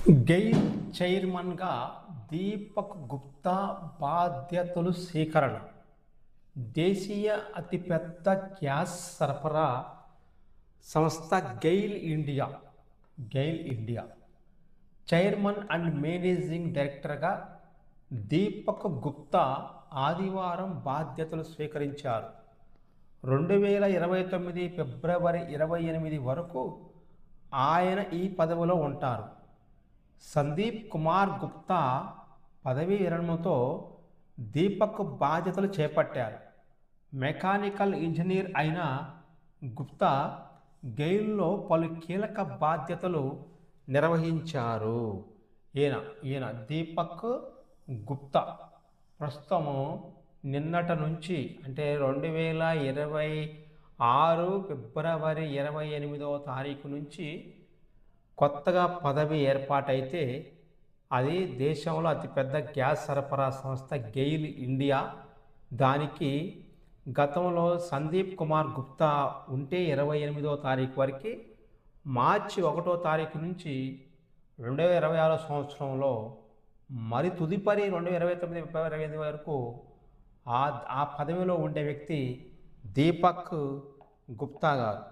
గెయిల్ చైర్మన్గా దీపక్ గుప్తా బాధ్యతలు స్వీకరణ. దేశీయ అతిపెద్ద గ్యాస్ సరఫరా సంస్థ GAIL India chairman and managing డైరెక్టర్గా దీపక్ గుప్తా ఆదివారం బాధ్యతలు స్వీకరించారు. 2029 ఫిబ్రవరి 28 వరకు ఆయన ఈ పదవిలో ఉంటారు. సందీప్ కుమార్ గుప్తా పదవీ విరమణతో దీపక్ బాధ్యతలు చేపట్టారు. మెకానికల్ ఇంజనీర్ అయిన గుప్తా గెయిల్లో పలు కీలక బాధ్యతలు నిర్వహించారు. ఈయన దీపక్ గుప్తా ప్రస్తుతము నిన్నటి నుంచి అంటే 2026 ఫిబ్రవరి 28వ తారీఖు నుంచి కొత్తగా పదవి ఏర్పాటైతే అది దేశంలో అతిపెద్ద గ్యాస్ సరఫరా సంస్థ గెయిల్ ఇండియా. దానికి గతంలో సందీప్ కుమార్ గుప్తా ఉంటే 28వ తారీఖు వరకు మార్చి 1వ తారీఖు నుంచి 2026 సంవత్సరంలో మరి తుదుపరి 2029 ఫిబ్రవరి 28 వరకు ఆ పదవిలో ఉండే వ్యక్తి దీపక్ గుప్తా గారు.